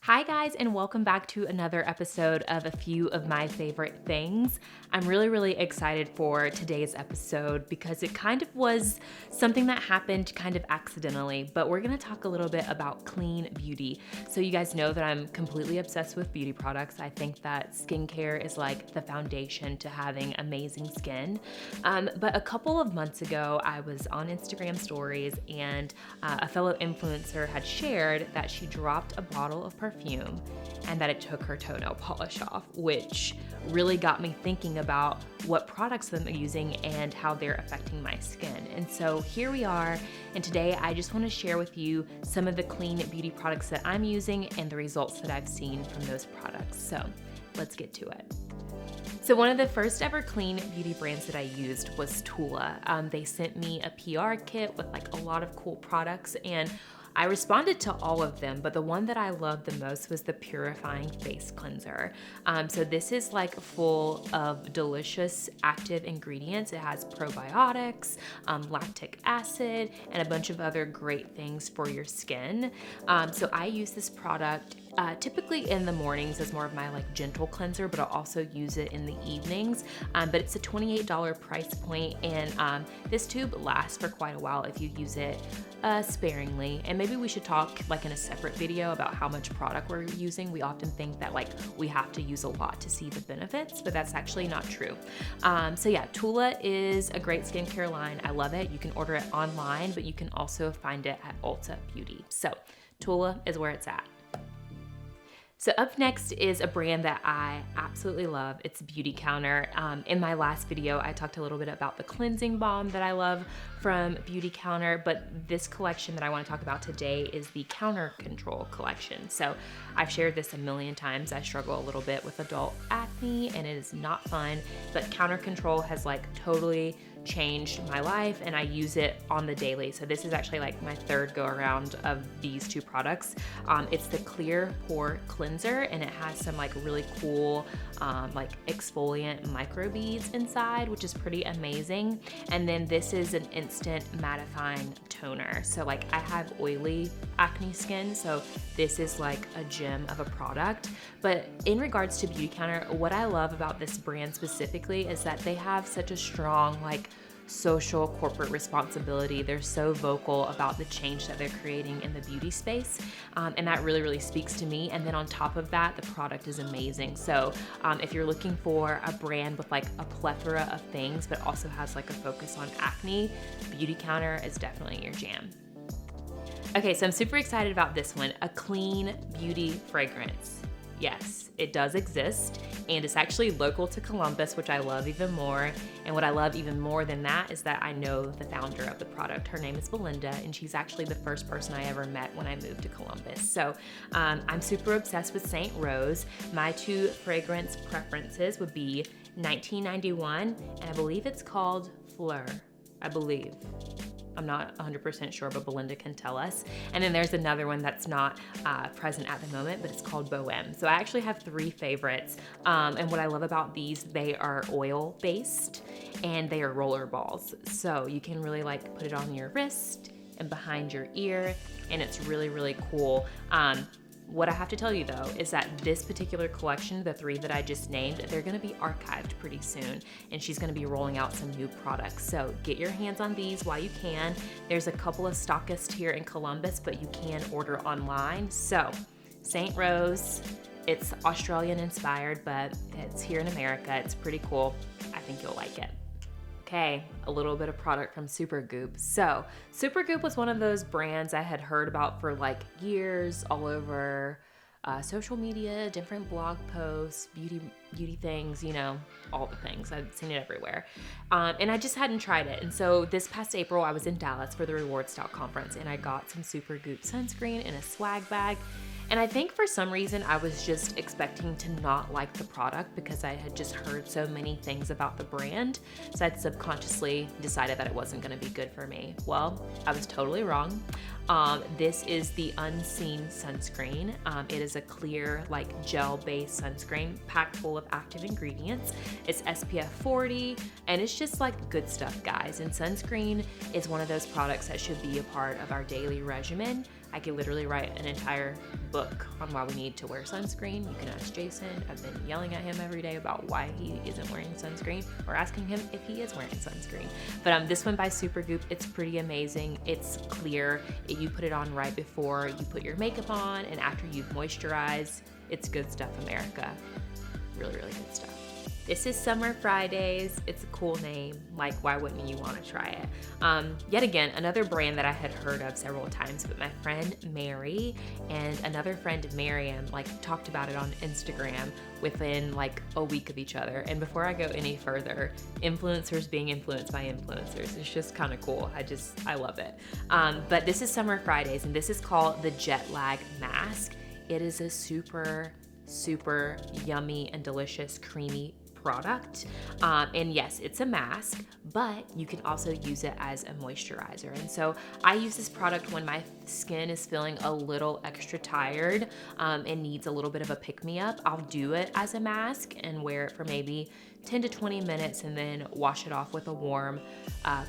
Hi guys, and welcome back to another episode of A Few of My Favorite Things. I'm really excited for today's episode because it kind of was something that happened kind of accidentally, but we're gonna talk a little bit about clean beauty. So you guys know that I'm completely obsessed with beauty products. I think that skincare is like the foundation to having amazing skin. But a couple of months ago, I was on Instagram stories and a fellow influencer had shared that she dropped a bottle of perfume and that it took her toenail polish off, which really got me thinking about what products I'm using and how they're affecting my skin. And so here we are, and today I just want to share with you some of the clean beauty products that I'm using and the results that I've seen from those products. So let's get to it. So one of the first ever clean beauty brands that I used was Tula. They sent me a PR kit with like a lot of cool products, and I responded to all of them, but the one that I loved the most was the Purifying Face Cleanser. So this is like full of delicious active ingredients. It has probiotics, lactic acid, and a bunch of other great things for your skin. So I use this product typically in the mornings as more of my like gentle cleanser, but I'll also use it in the evenings. But it's a $28 price point, and this tube lasts for quite a while if you use it sparingly. And maybe we should talk like in a separate video about how much product we're using. We often think that like we have to use a lot to see the benefits, but that's actually not true. So yeah, Tula is a great skincare line. I love it. You can order it online, but you can also find it at Ulta Beauty. So Tula is where it's at. So up next is a brand that I absolutely love. It's Beautycounter. In my last video, I talked a little bit about the cleansing balm that I love from Beautycounter, but this collection that I want to talk about today is the Counter Control collection. So I've shared this a million times. I struggle a little bit with adult acne and it is not fun, but Counter Control has like totally changed my life and I use it on the daily. So this is actually like my third go around of these two products. It's the Clear Pore Cleanser, and it has some like really cool like exfoliant microbeads inside, which is pretty amazing. And then this is an instant mattifying toner. So like I have oily acne skin, so this is like a gem of a product. But in regards to Beautycounter, what I love about this brand specifically is that they have such a strong like social corporate responsibility. They're so vocal about the change that they're creating in the beauty space, and that really speaks to me. And then on top of that, the product is amazing. So if you're looking for a brand with like a plethora of things but also has like a focus on acne, Beautycounter is definitely your jam. Okay, so I'm super excited about this one, a clean beauty fragrance. Yes, it does exist, and it's actually local to Columbus, which I love even more. And what I love even more than that is that I know the founder of the product. Her name is Belinda, and she's actually the first person I ever met when I moved to Columbus. So I'm super obsessed with Saint Rose. My two fragrance preferences would be 1991, and I believe it's called Fleur, I believe. I'm not 100% sure, but Belinda can tell us. And then there's another one that's not present at the moment, but it's called Bohème. So I actually have three favorites. And what I love about these, they are oil-based and they are roller balls. So you can really like put it on your wrist and behind your ear, and it's really cool. What I have to tell you though is that this particular collection, the three that I just named, they're gonna be archived pretty soon, and she's gonna be rolling out some new products. So get your hands on these while you can. There's a couple of stockists here in Columbus, but you can order online. So Saint Rose, it's Australian inspired, but it's here in America. It's pretty cool. I think you'll like it. Okay, a little bit of product from Supergoop. So Supergoop was one of those brands I had heard about for like years, all over social media, different blog posts, beauty things, you know, all the things. I've seen it everywhere. And I just hadn't tried it. And so this past April, I was in Dallas for the Reward Style conference, and I got some Supergoop sunscreen in a swag bag. And I think for some reason I was just expecting to not like the product because I had just heard so many things about the brand. So I'd subconsciously decided that it wasn't gonna be good for me. Well, I was totally wrong. This is the Unseen sunscreen. It is a clear, like gel-based sunscreen packed full of active ingredients. It's SPF 40, and it's just like good stuff, guys. And sunscreen is one of those products that should be a part of our daily regimen. I could literally write an entire book on why we need to wear sunscreen. You can ask Jason. I've been yelling at him every day about why he isn't wearing sunscreen, or asking him if he is wearing sunscreen. But this one by Supergoop, it's pretty amazing. It's clear. You put it on right before you put your makeup on and after you've moisturized. It's good stuff, America. Really, really good stuff. This is Summer Fridays. It's a cool name. Like, why wouldn't you want to try it? Yet again, another brand that I had heard of several times, but my friend Mary and another friend Miriam talked about it on Instagram within like a week of each other. And before I go any further, influencers being influenced by influencers, it's just kind of cool. I love it. But this is Summer Fridays, and this is called the Jet Lag Mask. It is a super, super yummy and delicious creamy product. And yes, it's a mask, but you can also use it as a moisturizer. And so I use this product when my skin is feeling a little extra tired and needs a little bit of a pick-me-up. I'll do it as a mask and wear it for maybe 10 to 20 minutes and then wash it off with a warm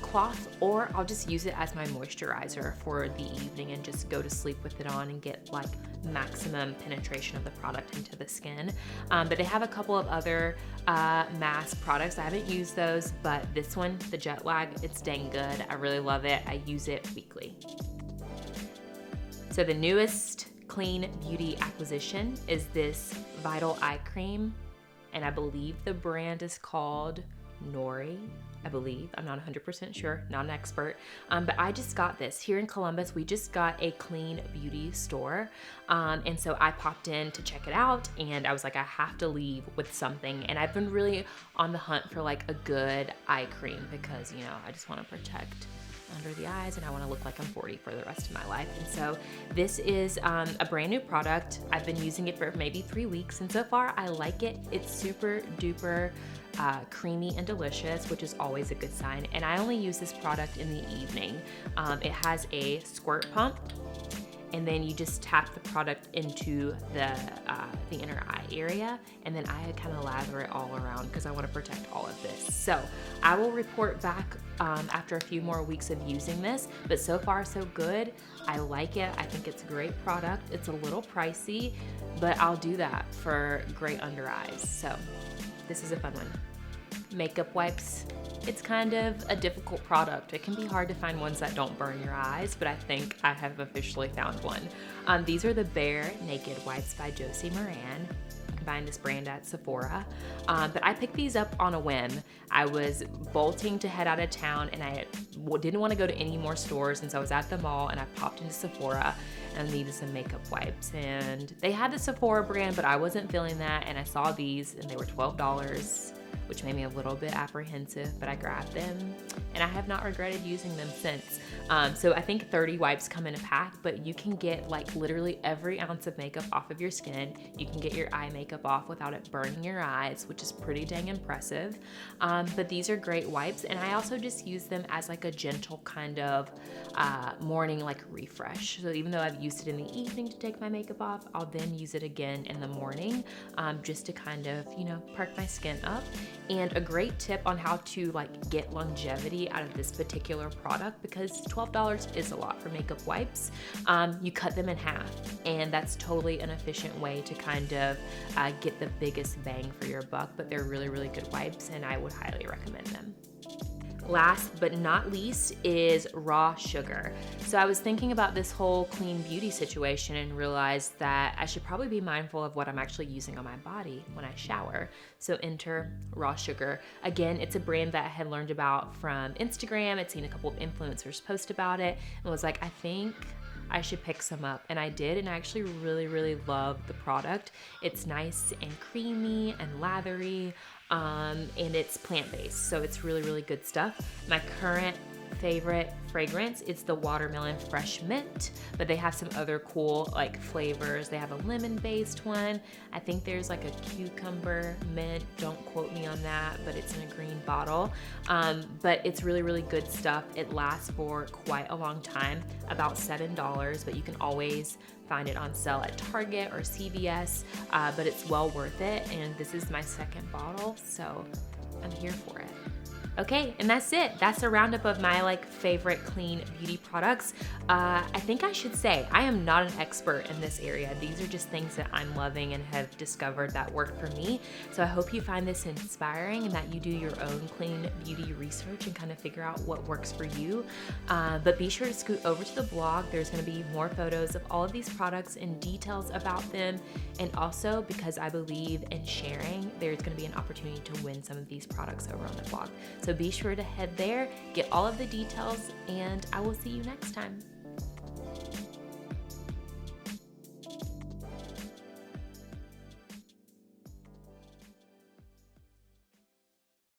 cloth, or I'll just use it as my moisturizer for the evening and just go to sleep with it on and get like maximum penetration of the product into the skin. But they have a couple of other mask products. I haven't used those, but this one, the Jet Lag, it's dang good. I really love it. I use it weekly. So the newest clean beauty acquisition is this Vital Eye Cream, and I believe the brand is called Nori. I believe. I'm not 100% sure, not an expert. But I just got this. Here in Columbus, we just got a clean beauty store. And so I popped in to check it out, and I was like, I have to leave with something. And I've been really on the hunt for like a good eye cream because, you know, I just want to protect under the eyes and I want to look like I'm 40 for the rest of my life. And so this is a brand new product. I've been using it for maybe 3 weeks, and so far I like it. It's super duper creamy and delicious, which is always a good sign. And I only use this product in the evening. It has a squirt pump, and then you just tap the product into the inner eye area, and then I kind of lather it all around because I want to protect all of this. So I will report back after a few more weeks of using this, but so far so good. I like it. I think it's a great product. It's a little pricey, but I'll do that for great under eyes. So this is a fun one. Makeup wipes. It's kind of a difficult product. It can be hard to find ones that don't burn your eyes, but I think I have officially found one. These are the Bare Naked Wipes by Josie Moran. You can find this brand at Sephora. But I picked these up on a whim. I was bolting to head out of town, and I didn't want to go to any more stores, and so I was at the mall, and I popped into Sephora and needed some makeup wipes. And they had the Sephora brand, but I wasn't feeling that, and I saw these, and they were $12. Which made me a little bit apprehensive, but I grabbed them and I have not regretted using them since. So I think 30 wipes come in a pack, but you can get like literally every ounce of makeup off of your skin. You can get your eye makeup off without it burning your eyes, which is pretty dang impressive. But these are great wipes, and I also just use them as like a gentle kind of morning like refresh. So even though I've used it in the evening to take my makeup off, I'll then use it again in the morning just to kind of, you know, perk my skin up. And a great tip on how to like get longevity out of this particular product, because $12 is a lot for makeup wipes. You cut them in half, and that's totally an efficient way to kind of get the biggest bang for your buck, but they're really, really good wipes, and I would highly recommend them. Last but not least is raw sugar. So I was thinking about this whole clean beauty situation and realized that I should probably be mindful of what I'm actually using on my body when I shower. So enter raw sugar. Again, it's a brand that I had learned about from Instagram. I'd seen a couple of influencers post about it and was like, I think I should pick some up. And I did, and I actually really, really love the product. It's nice and creamy and lathery. And it's plant-based, so it's really, really good stuff. My current favorite fragrance is the Watermelon Fresh Mint, but they have some other cool like flavors. They have a lemon-based one. I think there's like a cucumber mint. Don't quote me on that, but it's in a green bottle. But it's really, really good stuff. It lasts for quite a long time, about $7, but you can always find it on sale at Target or CVS, but it's well worth it. And this is my second bottle, so I'm here for it. Okay, and that's it. That's a roundup of my favorite clean beauty products. I think I should say I am not an expert in this area. These are just things that I'm loving and have discovered that work for me. So I hope you find this inspiring and that you do your own clean beauty research and kind of figure out what works for you. But be sure to scoot over to the blog. There's going to be more photos of all of these products and details about them. And also, because I believe in sharing, there's going to be an opportunity to win some of these products over on the blog. So be sure to head there, get all of the details, and I will see you next time.